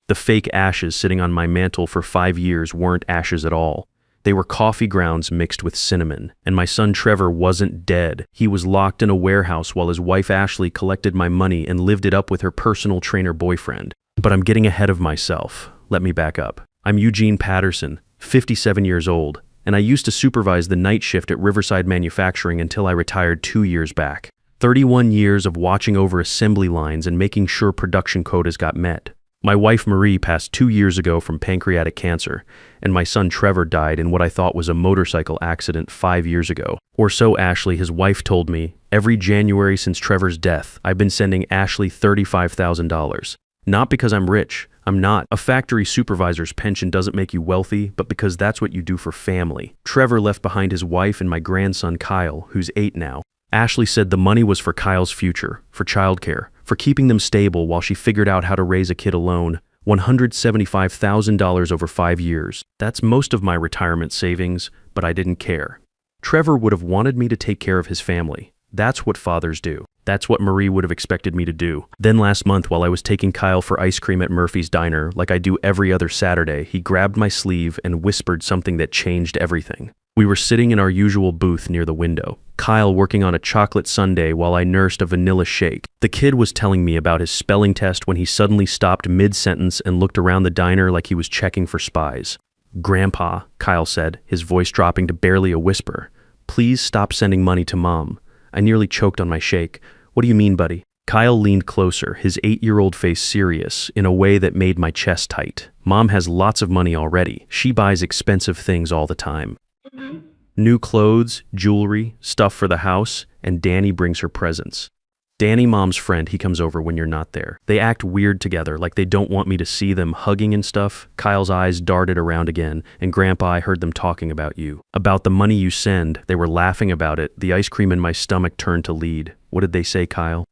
The fake ashes sitting on my mantle for 5 years weren't ashes at all. They were coffee grounds mixed with cinnamon, and my son Trevor wasn't dead. He was locked in a warehouse while his wife Ashley collected my money and lived it up with her personal trainer boyfriend. But I'm getting ahead of myself. Let me back up. I'm Eugene Patterson, 57 years old, and I used to supervise the night shift at Riverside Manufacturing until I retired 2 years back. 31 years of watching over assembly lines and making sure production quotas got met. My wife Marie passed 2 years ago from pancreatic cancer, and my son Trevor died in what I thought was a motorcycle accident 5 years ago. Or so Ashley, his wife, told me. Every January since Trevor's death, I've been sending Ashley $35,000. Not because I'm rich. I'm not. A factory supervisor's pension doesn't make you wealthy, but because that's what you do for family. Trevor left behind his wife and my grandson Kyle, who's 8 now. Ashley said the money was for Kyle's future, for childcare, for keeping them stable while she figured out how to raise a kid alone. $175,000 over 5 years. That's most of my retirement savings, but I didn't care. Trevor would have wanted me to take care of his family. That's what fathers do. That's what Marie would have expected me to do. Then last month, while I was taking Kyle for ice cream at Murphy's Diner, like I do every other Saturday, he grabbed my sleeve and whispered something that changed everything. We were sitting in our usual booth near the window, Kyle working on a chocolate sundae while I nursed a vanilla shake. The kid was telling me about his spelling test when he suddenly stopped mid-sentence and looked around the diner like he was checking for spies. "Grandpa," Kyle said, his voice dropping to barely a whisper, "please stop sending money to Mom." I nearly choked on my shake. "What do you mean, buddy?" Kyle leaned closer, his 8-year-old face serious, in a way that made my chest tight. "Mom has lots of money already. She buys expensive things all the time. New clothes, jewelry, stuff for the house, and Danny brings her presents. Danny, Mom's friend, he comes over when you're not there. They act weird together, like they don't want me to see them hugging and stuff." Kyle's eyes darted around again, and Grandpa, I heard them talking about you. "About the money you send." They were laughing about it. The ice cream in my stomach turned to lead. "What did they say, Kyle?"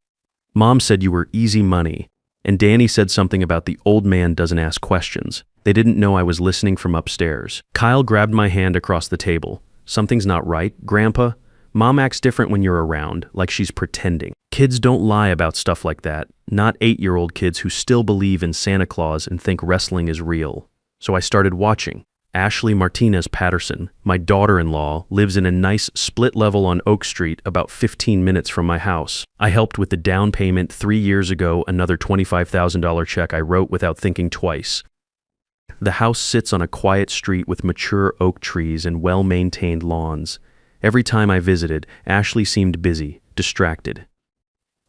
"Mom said you were easy money." And Danny said something about the old man doesn't ask questions. They didn't know I was listening from upstairs. Kyle grabbed my hand across the table. "Something's not right, Grandpa. Mom acts different when you're around, like she's pretending. Kids don't lie about stuff like that. Not 8-year-old kids who still believe in Santa Claus and think wrestling is real." So I started watching. Ashley Martinez Patterson, my daughter-in-law, lives in a nice split level on Oak Street about 15 minutes from my house. I helped with the down payment 3 years ago, another $25,000 check I wrote without thinking twice. The house sits on a quiet street with mature oak trees and well-maintained lawns. Every time I visited, Ashley seemed busy, distracted.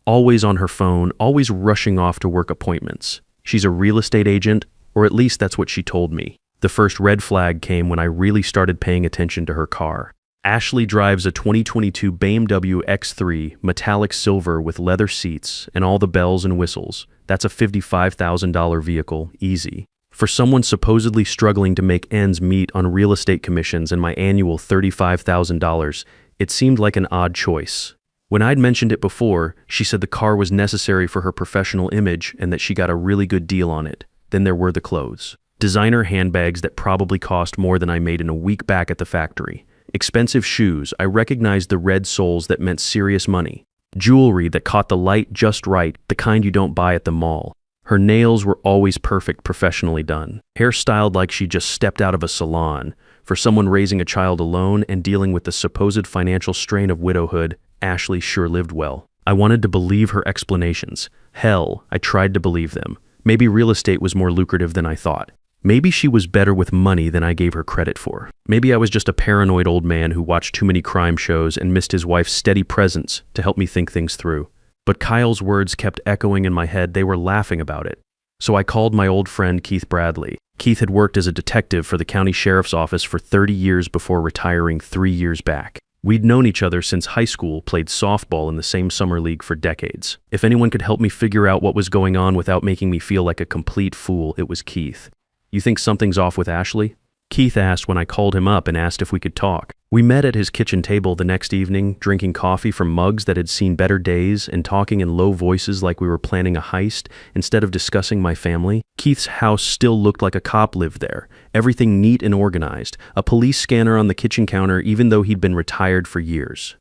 Always on her phone, always rushing off to work appointments. She's a real estate agent, or at least that's what she told me. The first red flag came when I really started paying attention to her car. Ashley drives a 2022 BMW X3 metallic silver with leather seats and all the bells and whistles. That's a $55,000 vehicle, easy. For someone supposedly struggling to make ends meet on real estate commissions and my annual $35,000, it seemed like an odd choice. When I'd mentioned it before, she said the car was necessary for her professional image and that she got a really good deal on it. Then there were the clothes. Designer handbags that probably cost more than I made in a week back at the factory. Expensive shoes, I recognized the red soles that meant serious money. Jewelry that caught the light just right, the kind you don't buy at the mall. Her nails were always perfect, professionally done. Hair styled like she just stepped out of a salon. For someone raising a child alone and dealing with the supposed financial strain of widowhood, Ashley sure lived well. I wanted to believe her explanations. Hell, I tried to believe them. Maybe real estate was more lucrative than I thought. Maybe she was better with money than I gave her credit for. Maybe I was just a paranoid old man who watched too many crime shows and missed his wife's steady presence to help me think things through. But Kyle's words kept echoing in my head. They were laughing about it. So I called my old friend Keith Bradley. Keith had worked as a detective for the county sheriff's office for 30 years before retiring 3 years back. We'd known each other since high school, played softball in the same summer league for decades. If anyone could help me figure out what was going on without making me feel like a complete fool, it was Keith. "You think something's off with Ashley?" Keith asked when I called him up and asked if we could talk. We met at his kitchen table the next evening, drinking coffee from mugs that had seen better days and talking in low voices like we were planning a heist instead of discussing my family. Keith's house still looked like a cop lived there, everything neat and organized, a police scanner on the kitchen counter even though he'd been retired for years.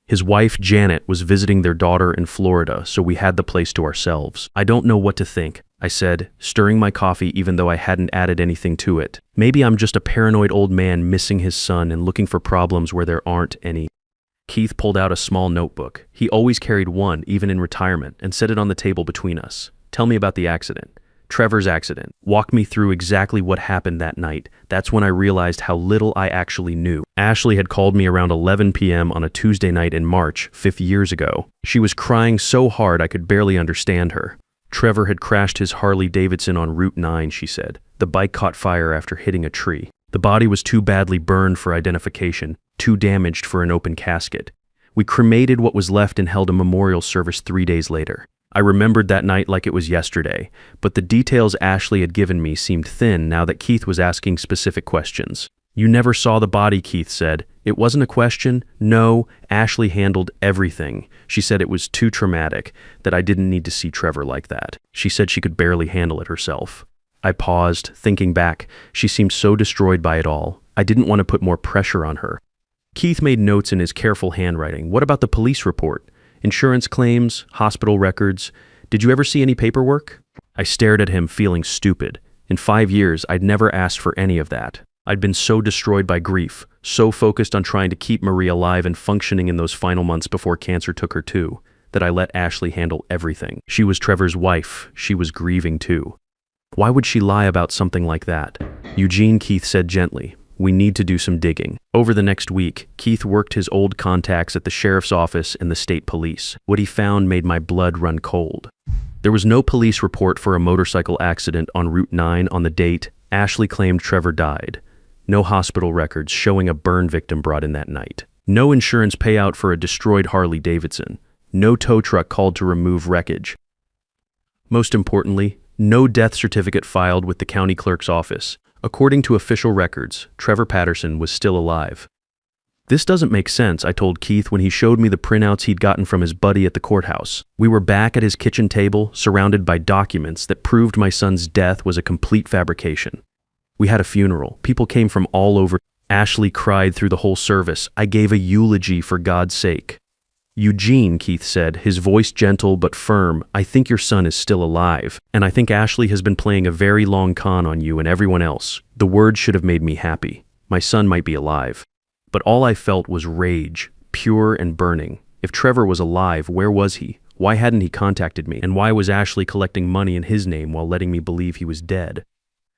His wife, Janet, was visiting their daughter in Florida, so we had the place to ourselves. I don't know what to think. I said, stirring my coffee even though I hadn't added anything to it. Maybe I'm just a paranoid old man missing his son and looking for problems where there aren't any. Keith pulled out a small notebook. He always carried one, even in retirement, and set it on the table between us. Tell me about the accident. Trevor's accident. Walk me through exactly what happened that night. That's when I realized how little I actually knew. Ashley had called me around 11 p.m. on a Tuesday night in March, 50 years ago. She was crying so hard I could barely understand her. Trevor had crashed his Harley Davidson on Route 9, she said. The bike caught fire after hitting a tree. The body was too badly burned for identification, too damaged for an open casket. We cremated what was left and held a memorial service 3 days later. I remembered that night like it was yesterday, but the details Ashley had given me seemed thin now that Keith was asking specific questions. You never saw the body, Keith said. It wasn't a question. No, Ashley handled everything. She said it was too traumatic, that I didn't need to see Trevor like that. She said she could barely handle it herself. I paused, thinking back. She seemed so destroyed by it all. I didn't want to put more pressure on her. Keith made notes in his careful handwriting. What about the police report? Insurance claims, hospital records. Did you ever see any paperwork? I stared at him, feeling stupid. In 5 years, I'd never asked for any of that. I'd been so destroyed by grief, so focused on trying to keep Marie alive and functioning in those final months before cancer took her too, that I let Ashley handle everything. She was Trevor's wife. She was grieving too. Why would she lie about something like that? Eugene, Keith said gently. We need to do some digging. Over the next week, Keith worked his old contacts at the sheriff's office and the state police. What he found made my blood run cold. There was no police report for a motorcycle accident on Route 9 on the date Ashley claimed Trevor died. No hospital records showing a burn victim brought in that night. No insurance payout for a destroyed Harley Davidson. No tow truck called to remove wreckage. Most importantly, no death certificate filed with the county clerk's office. According to official records, Trevor Patterson was still alive. This doesn't make sense, I told Keith when he showed me the printouts he'd gotten from his buddy at the courthouse. We were back at his kitchen table, surrounded by documents that proved my son's death was a complete fabrication. We had a funeral. People came from all over. Ashley cried through the whole service. I gave a eulogy for God's sake. Eugene, Keith said, his voice gentle but firm, I think your son is still alive, and I think Ashley has been playing a very long con on you and everyone else. The words should have made me happy. My son might be alive. But all I felt was rage, pure and burning. If Trevor was alive, where was he? Why hadn't he contacted me? And why was Ashley collecting money in his name while letting me believe he was dead?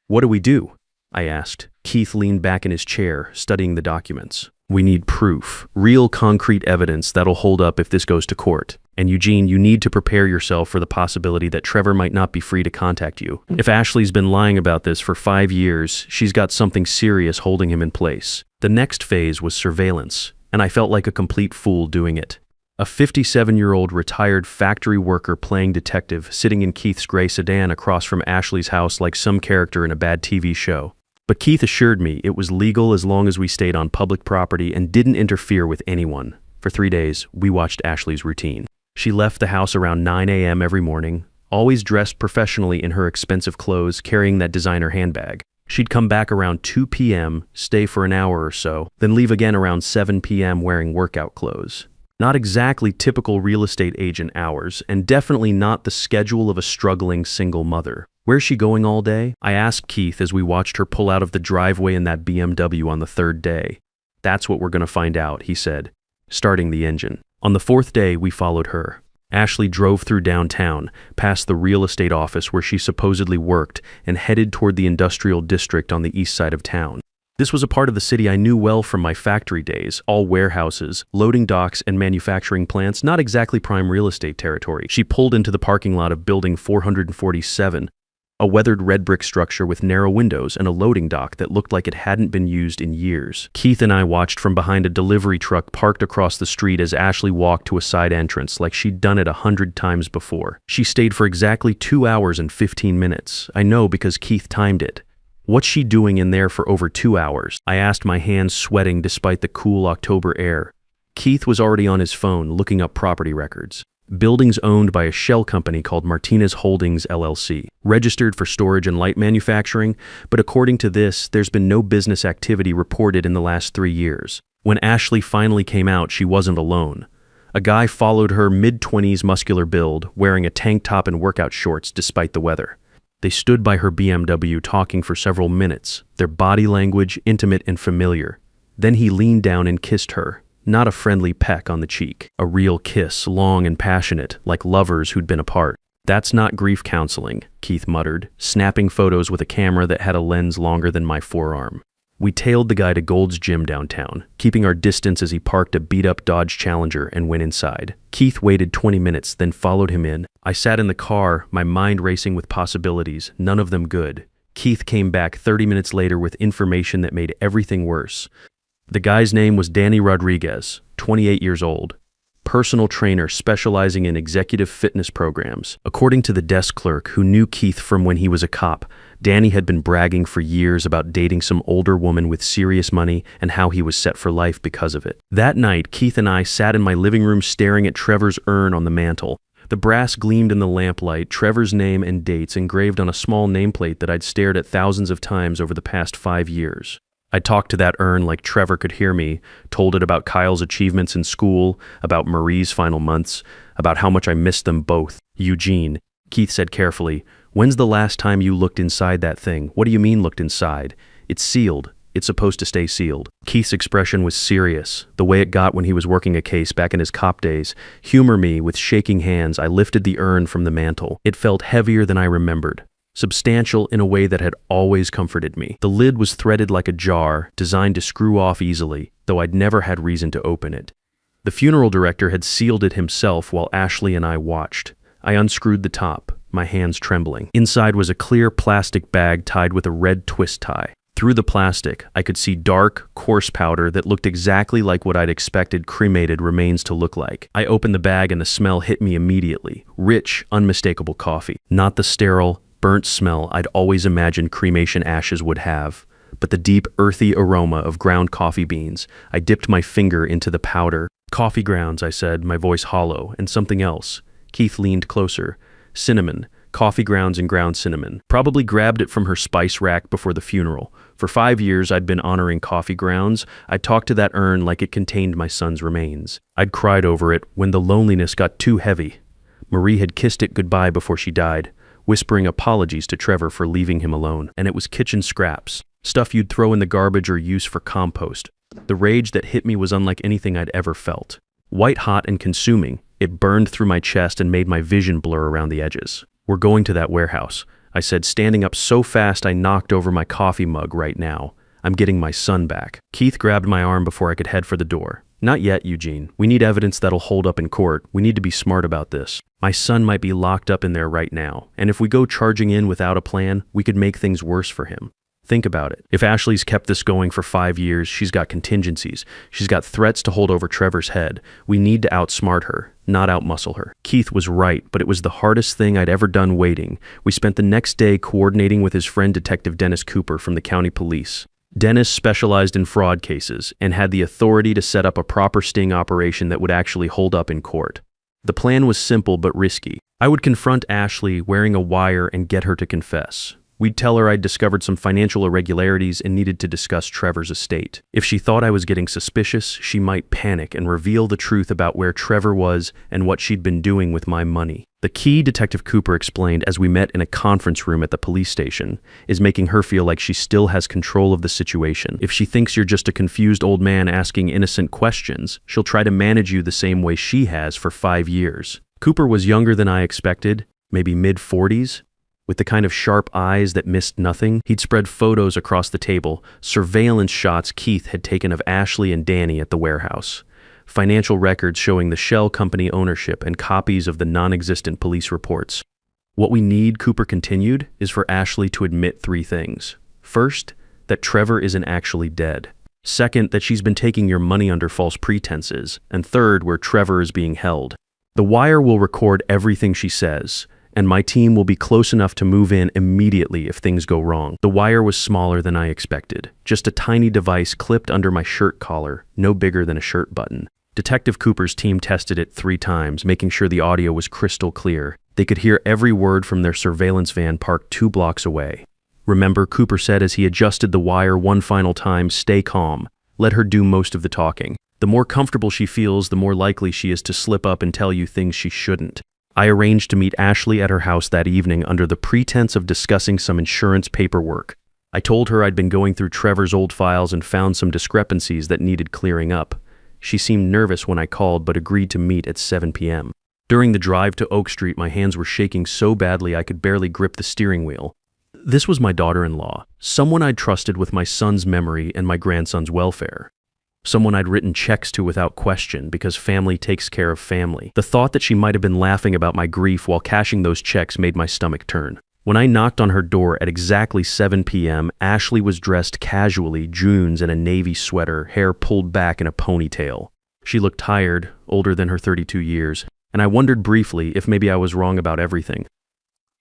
What do we do? I asked. Keith leaned back in his chair, studying the documents. We need proof, real concrete evidence that'll hold up if this goes to court. And Eugene, you need to prepare yourself for the possibility that Trevor might not be free to contact you. If Ashley's been lying about this for 5 years, she's got something serious holding him in place. The next phase was surveillance, and I felt like a complete fool doing it. A 57-year-old retired factory worker playing detective sitting in Keith's gray sedan across from Ashley's house like some character in a bad TV show. But Keith assured me it was legal as long as we stayed on public property and didn't interfere with anyone. For 3 days, we watched Ashley's routine. She left the house around 9 a.m. every morning, always dressed professionally in her expensive clothes, carrying that designer handbag. She'd come back around 2 p.m., stay for an hour or so, then leave again around 7 p.m. wearing workout clothes. Not exactly typical real estate agent hours, and definitely not the schedule of a struggling single mother. Where's she going all day? I asked Keith as we watched her pull out of the driveway in that BMW on the 3rd day. That's what we're going to find out, he said, starting the engine. On the 4th day, we followed her. Ashley drove through downtown, past the real estate office where she supposedly worked, and headed toward the industrial district on the east side of town. This was a part of the city I knew well from my factory days, all warehouses, loading docks, and manufacturing plants, not exactly prime real estate territory. She pulled into the parking lot of Building 447, a weathered red brick structure with narrow windows and a loading dock that looked like it hadn't been used in years. Keith and I watched from behind a delivery truck parked across the street as Ashley walked to a side entrance like she'd done it 100 times before. She stayed for exactly 2 hours and 15 minutes. I know because Keith timed it. What's she doing in there for over 2 hours? I asked, my hands sweating despite the cool October air. Keith was already on his phone looking up property records. Buildings owned by a shell company called Martinez Holdings LLC, registered for storage and light manufacturing, but according to this, there's been no business activity reported in the last 3 years. When Ashley finally came out, she wasn't alone. A guy followed her, mid-20s muscular build, wearing a tank top and workout shorts despite the weather. They stood by her BMW talking for several minutes, their body language intimate and familiar. Then he leaned down and kissed her, not a friendly peck on the cheek, a real kiss, long and passionate, like lovers who'd been apart. "That's not grief counseling," Keith muttered, snapping photos with a camera that had a lens longer than my forearm. We tailed the guy to Gold's Gym downtown, keeping our distance as he parked a beat-up Dodge Challenger and went inside. Keith waited 20 minutes, then followed him in. I sat in the car, my mind racing with possibilities, none of them good. Keith came back 30 minutes later with information that made everything worse. The guy's name was Danny Rodriguez, 28 years old. Personal trainer specializing in executive fitness programs. According to the desk clerk who knew Keith from when he was a cop, Danny had been bragging for years about dating some older woman with serious money and how he was set for life because of it. That night, Keith and I sat in my living room staring at Trevor's urn on the mantle. The brass gleamed in the lamplight, Trevor's name and dates engraved on a small nameplate that I'd stared at thousands of times over the past 5 years. I talked to that urn like Trevor could hear me, told it about Kyle's achievements in school, about Marie's final months, about how much I missed them both. "Eugene," Keith said carefully, "when's the last time you looked inside that thing?" "What do you mean looked inside?" "It's sealed. It's supposed to stay sealed." Keith's expression was serious, the way it got when he was working a case back in his cop days. Humor me, with shaking hands, I lifted the urn from the mantle. It felt heavier than I remembered. Substantial in a way that had always comforted me. The lid was threaded like a jar, designed to screw off easily, though I'd never had reason to open it. The funeral director had sealed it himself while Ashley and I watched. I unscrewed the top, my hands trembling. Inside was a clear plastic bag tied with a red twist tie. Through the plastic, I could see dark, coarse powder that looked exactly like what I'd expected cremated remains to look like. I opened the bag and the smell hit me immediately. Rich, unmistakable coffee. Not the sterile, burnt smell I'd always imagined cremation ashes would have, but the deep, earthy aroma of ground coffee beans. I dipped my finger into the powder. "Coffee grounds," I said, my voice hollow, "and something else." Keith leaned closer. "Cinnamon. Coffee grounds and ground cinnamon. Probably grabbed it from her spice rack before the funeral. For 5 years I'd been honoring coffee grounds. I'd talked to that urn like it contained my son's remains. I'd cried over it when the loneliness got too heavy. Marie had kissed it goodbye before she died, whispering apologies to Trevor for leaving him alone. And it was kitchen scraps, stuff you'd throw in the garbage or use for compost. The rage that hit me was unlike anything I'd ever felt. White hot and consuming, it burned through my chest and made my vision blur around the edges. "We're going to that warehouse," I said, standing up so fast I knocked over my coffee mug right now. "I'm getting my son back." Keith grabbed my arm before I could head for the door. "Not yet, Eugene. We need evidence that'll hold up in court. We need to be smart about this. My son might be locked up in there right now, and if we go charging in without a plan, we could make things worse for him. Think about it. If Ashley's kept this going for 5 years, she's got contingencies. She's got threats to hold over Trevor's head. We need to outsmart her, not outmuscle her." Keith was right, but it was the hardest thing I'd ever done waiting. We spent the next day coordinating with his friend Detective Dennis Cooper from the county police. Dennis specialized in fraud cases and had the authority to set up a proper sting operation that would actually hold up in court. The plan was simple but risky. I would confront Ashley wearing a wire and get her to confess. We'd tell her I'd discovered some financial irregularities and needed to discuss Trevor's estate. If she thought I was getting suspicious, she might panic and reveal the truth about where Trevor was and what she'd been doing with my money. The key, Detective Cooper explained as we met in a conference room at the police station, is making her feel like she still has control of the situation. If she thinks you're just a confused old man asking innocent questions, she'll try to manage you the same way she has for 5 years. Cooper was younger than I expected, maybe mid-40s. With the kind of sharp eyes that missed nothing, he'd spread photos across the table, surveillance shots Keith had taken of Ashley and Danny at the warehouse, financial records showing the shell company ownership, and copies of the non-existent police reports. "What we need," Cooper continued, "is for Ashley to admit 3 things. First, that Trevor isn't actually dead. Second, that she's been taking your money under false pretenses. And third, where Trevor is being held. The wire will record everything she says, and my team will be close enough to move in immediately if things go wrong." The wire was smaller than I expected, just a tiny device clipped under my shirt collar, no bigger than a shirt button. Detective Cooper's team tested it 3 times, making sure the audio was crystal clear. They could hear every word from their surveillance van parked 2 blocks away. "Remember," Cooper said as he adjusted the wire one final time, "stay calm. Let her do most of the talking. The more comfortable she feels, the more likely she is to slip up and tell you things she shouldn't." I arranged to meet Ashley at her house that evening under the pretense of discussing some insurance paperwork. I told her I'd been going through Trevor's old files and found some discrepancies that needed clearing up. She seemed nervous when I called but agreed to meet at 7 p.m. During the drive to Oak Street, my hands were shaking so badly I could barely grip the steering wheel. This was my daughter-in-law, someone I'd trusted with my son's memory and my grandson's welfare. Someone I'd written checks to without question because family takes care of family. The thought that she might have been laughing about my grief while cashing those checks made my stomach turn. When I knocked on her door at exactly 7 p.m., Ashley was dressed casually, jeans and a navy sweater, hair pulled back in a ponytail. She looked tired, older than her 32 years, and I wondered briefly if maybe I was wrong about everything.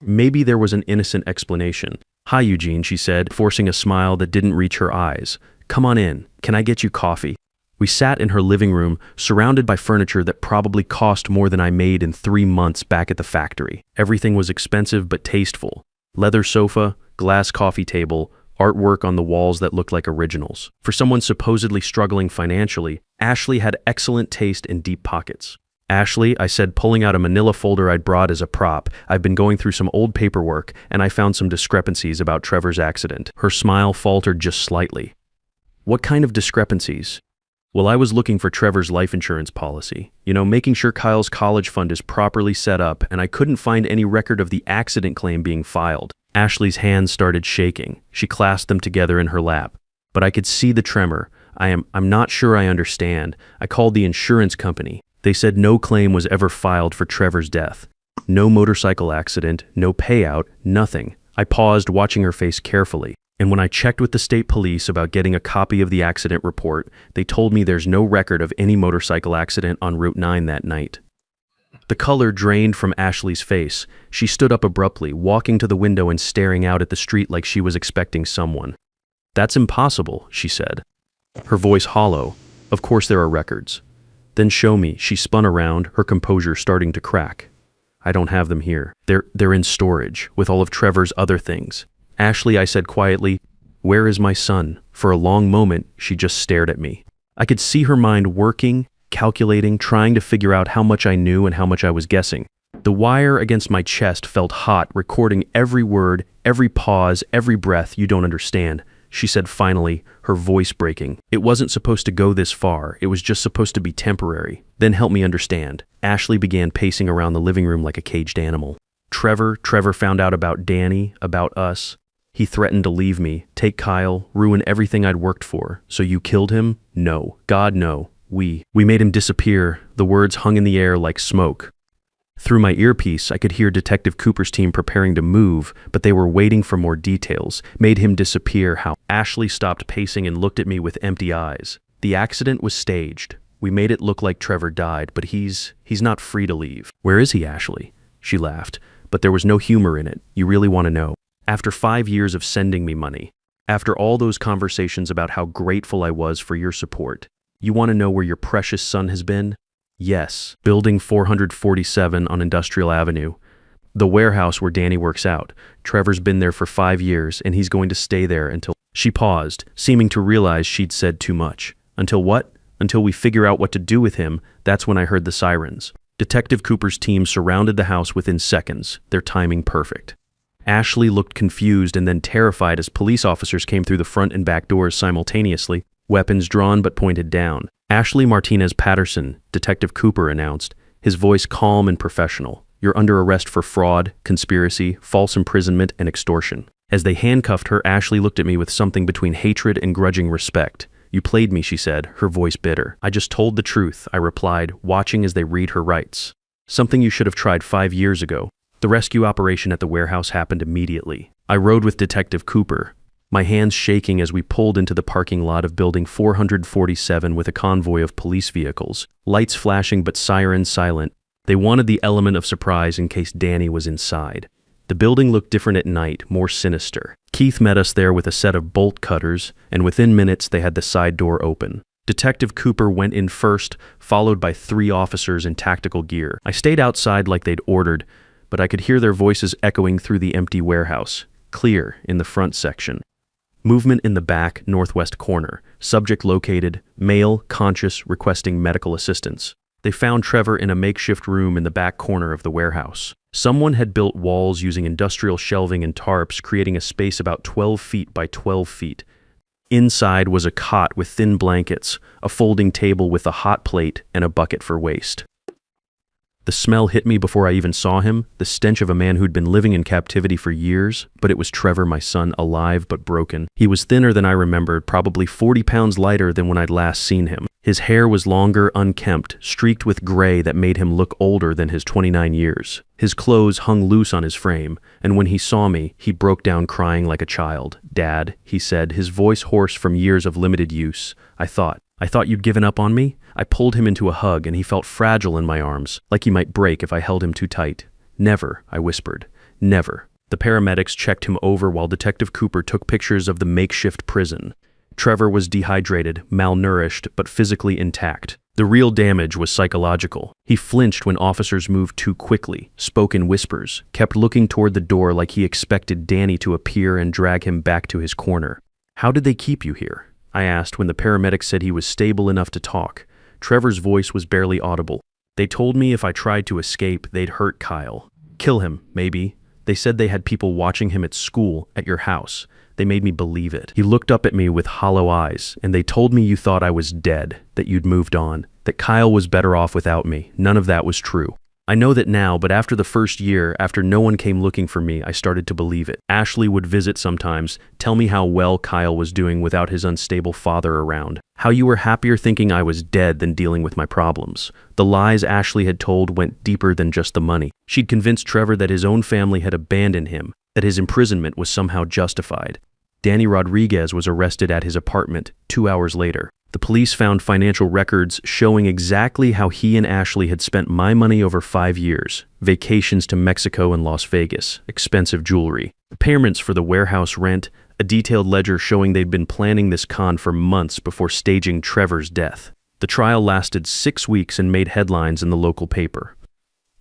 Maybe there was an innocent explanation. "Hi, Eugene," she said, forcing a smile that didn't reach her eyes. "Come on in. Can I get you coffee?" We sat in her living room, surrounded by furniture that probably cost more than I made in 3 months back at the factory. Everything was expensive but tasteful. Leather sofa, glass coffee table, artwork on the walls that looked like originals. For someone supposedly struggling financially, Ashley had excellent taste and deep pockets. "Ashley," I said, pulling out a manila folder I'd brought as a prop, "I've been going through some old paperwork, and I found some discrepancies about Trevor's accident." Her smile faltered just slightly. "What kind of discrepancies?" "Well, I was looking for Trevor's life insurance policy. Making sure Kyle's college fund is properly set up, and I couldn't find any record of the accident claim being filed." Ashley's hands started shaking. She clasped them together in her lap. But I could see the tremor. I'm not sure I understand. I called the insurance company. They said no claim was ever filed for Trevor's death. No motorcycle accident, no payout, nothing. I paused, watching her face carefully. And when I checked with the state police about getting a copy of the accident report, they told me there's no record of any motorcycle accident on Route 9 that night. The color drained from Ashley's face. She stood up abruptly, walking to the window and staring out at the street like she was expecting someone. "That's impossible," she said, her voice hollow. "Of course there are records." "Then show me." She spun around, her composure starting to crack. "I don't have them here. They're in storage, with all of Trevor's other things." "Ashley," I said quietly, "where is my son?" For a long moment, she just stared at me. I could see her mind working, calculating, trying to figure out how much I knew and how much I was guessing. The wire against my chest felt hot, recording every word, every pause, every breath. "You don't understand," she said finally, her voice breaking. "It wasn't supposed to go this far. It was just supposed to be temporary. Then help me understand." Ashley began pacing around the living room like a caged animal. Trevor found out about Danny, about us. He threatened to leave me, take Kyle, ruin everything I'd worked for. "So you killed him?" "No. God, no. We made him disappear." The words hung in the air like smoke. Through my earpiece, I could hear Detective Cooper's team preparing to move, but they were waiting for more details. "Made him disappear, how?" Ashley stopped pacing and looked at me with empty eyes. "The accident was staged. We made it look like Trevor died, but he's not free to leave." "Where is he, Ashley?" She laughed, but there was no humor in it. "You really want to know?" "After 5 years of sending me money, after all those conversations about how grateful I was for your support, you want to know where your precious son has been?" "Yes, building 447 on Industrial Avenue. The warehouse where Danny works out. Trevor's been there for 5 years, and he's going to stay there until—" She paused, seeming to realize she'd said too much. "Until what?" "Until we figure out what to do with him." That's when I heard the sirens. Detective Cooper's team surrounded the house within seconds, their timing perfect. Ashley looked confused and then terrified as police officers came through the front and back doors simultaneously, weapons drawn but pointed down. "Ashley Martinez Patterson," Detective Cooper announced, his voice calm and professional. "You're under arrest for fraud, conspiracy, false imprisonment, and extortion." As they handcuffed her, Ashley looked at me with something between hatred and grudging respect. "You played me," she said, her voice bitter. "I just told the truth," I replied, watching as they read her rights. "Something you should have tried 5 years ago." The rescue operation at the warehouse happened immediately. I rode with Detective Cooper, my hands shaking as we pulled into the parking lot of Building 447 with a convoy of police vehicles, lights flashing but sirens silent. They wanted the element of surprise in case Danny was inside. The building looked different at night, more sinister. Keith met us there with a set of bolt cutters, and within minutes they had the side door open. Detective Cooper went in first, followed by 3 officers in tactical gear. I stayed outside like they'd ordered, but I could hear their voices echoing through the empty warehouse, clear in the front section. Movement in the back, northwest corner. Subject located, male, conscious, requesting medical assistance. They found Trevor in a makeshift room in the back corner of the warehouse. Someone had built walls using industrial shelving and tarps, creating a space about 12 feet by 12 feet. Inside was a cot with thin blankets, a folding table with a hot plate, and a bucket for waste. The smell hit me before I even saw him, the stench of a man who'd been living in captivity for years, but it was Trevor, my son, alive but broken. He was thinner than I remembered, probably 40 pounds lighter than when I'd last seen him. His hair was longer, unkempt, streaked with gray that made him look older than his 29 years. His clothes hung loose on his frame, and when he saw me, he broke down crying like a child. "Dad," he said, his voice hoarse from years of limited use. I thought you'd given up on me?" I pulled him into a hug, and he felt fragile in my arms, like he might break if I held him too tight. "Never," I whispered. "Never." The paramedics checked him over while Detective Cooper took pictures of the makeshift prison. Trevor was dehydrated, malnourished, but physically intact. The real damage was psychological. He flinched when officers moved too quickly, spoke in whispers, kept looking toward the door like he expected Danny to appear and drag him back to his corner. "How did they keep you here?" I asked when the paramedics said he was stable enough to talk. Trevor's voice was barely audible. "They told me if I tried to escape, they'd hurt Kyle. Kill him, maybe. They said they had people watching him at school, at your house. They made me believe it." He looked up at me with hollow eyes, "And they told me you thought I was dead, that you'd moved on, that Kyle was better off without me. None of that was true. I know that now, but after the first year, after no one came looking for me, I started to believe it. Ashley would visit sometimes, tell me how well Kyle was doing without his unstable father around, how you were happier thinking I was dead than dealing with my problems. The lies Ashley had told went deeper than just the money. She'd convinced Trevor that his own family had abandoned him, that his imprisonment was somehow justified. Danny Rodriguez was arrested at his apartment 2 hours later. The police found financial records showing exactly how he and Ashley had spent my money over 5 years. Vacations to Mexico and Las Vegas, expensive jewelry, payments for the warehouse rent, a detailed ledger showing they'd been planning this con for months before staging Trevor's death. The trial lasted 6 weeks and made headlines in the local paper.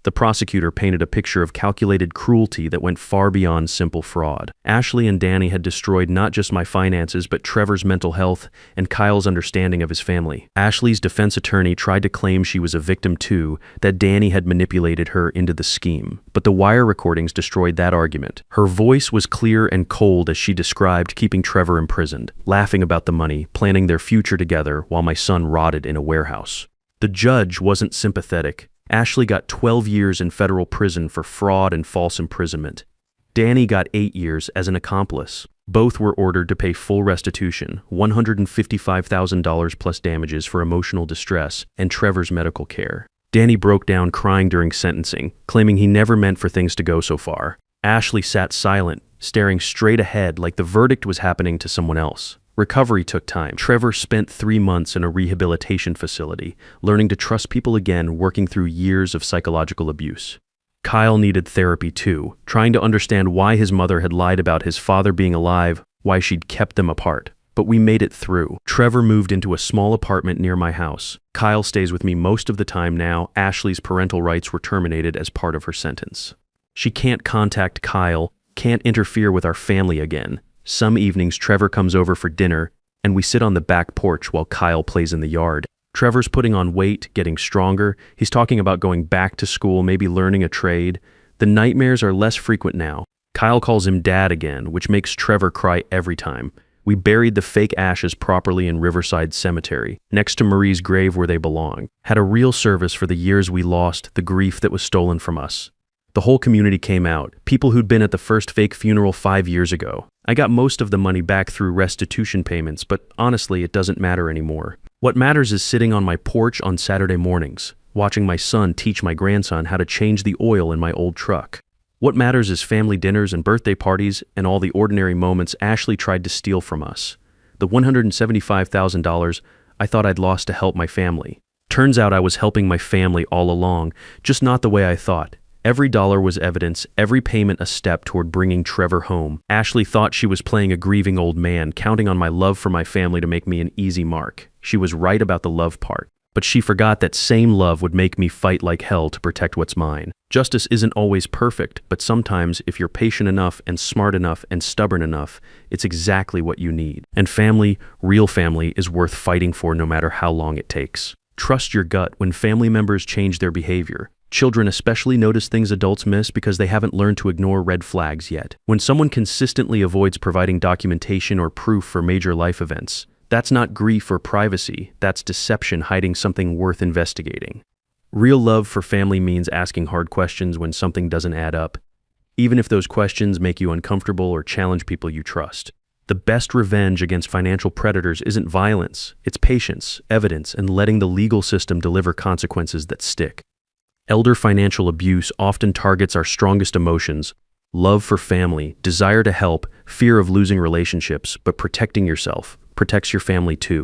The prosecutor painted a picture of calculated cruelty that went far beyond simple fraud. Ashley and Danny had destroyed not just my finances, but Trevor's mental health and Kyle's understanding of his family. Ashley's defense attorney tried to claim she was a victim too, that Danny had manipulated her into the scheme. But the wire recordings destroyed that argument. Her voice was clear and cold as she described keeping Trevor imprisoned, laughing about the money, planning their future together while my son rotted in a warehouse. The judge wasn't sympathetic. Ashley got 12 years in federal prison for fraud and false imprisonment. Danny got 8 years as an accomplice. Both were ordered to pay full restitution, $155,000 plus damages for emotional distress and Trevor's medical care. Danny broke down crying during sentencing, claiming he never meant for things to go so far. Ashley sat silent, staring straight ahead like the verdict was happening to someone else. Recovery took time. Trevor spent 3 months in a rehabilitation facility, learning to trust people again, working through years of psychological abuse. Kyle needed therapy too, trying to understand why his mother had lied about his father being alive, why she'd kept them apart. But we made it through. Trevor moved into a small apartment near my house. Kyle stays with me most of the time now. Ashley's parental rights were terminated as part of her sentence. She can't contact Kyle, can't interfere with our family again. Some evenings, Trevor comes over for dinner, and we sit on the back porch while Kyle plays in the yard. Trevor's putting on weight, getting stronger. He's talking about going back to school, maybe learning a trade. The nightmares are less frequent now. Kyle calls him Dad again, which makes Trevor cry every time. We buried the fake ashes properly in Riverside Cemetery, next to Marie's grave where they belong. Had a real service for the years we lost, the grief that was stolen from us. The whole community came out, people who'd been at the first fake funeral 5 years ago. I got most of the money back through restitution payments, but honestly, it doesn't matter anymore. What matters is sitting on my porch on Saturday mornings, watching my son teach my grandson how to change the oil in my old truck. What matters is family dinners and birthday parties and all the ordinary moments Ashley tried to steal from us. The $175,000 I thought I'd lost to help my family. Turns out I was helping my family all along, just not the way I thought. Every dollar was evidence, every payment a step toward bringing Trevor home. Ashley thought she was playing a grieving old man, counting on my love for my family to make me an easy mark. She was right about the love part, but she forgot that same love would make me fight like hell to protect what's mine. Justice isn't always perfect, but sometimes if you're patient enough and smart enough and stubborn enough, it's exactly what you need. And family, real family, is worth fighting for no matter how long it takes. Trust your gut when family members change their behavior. Children especially notice things adults miss because they haven't learned to ignore red flags yet. When someone consistently avoids providing documentation or proof for major life events, that's not grief or privacy, that's deception hiding something worth investigating. Real love for family means asking hard questions when something doesn't add up, even if those questions make you uncomfortable or challenge people you trust. The best revenge against financial predators isn't violence, it's patience, evidence, and letting the legal system deliver consequences that stick. Elder financial abuse often targets our strongest emotions: love for family, desire to help, fear of losing relationships, but protecting yourself protects your family too.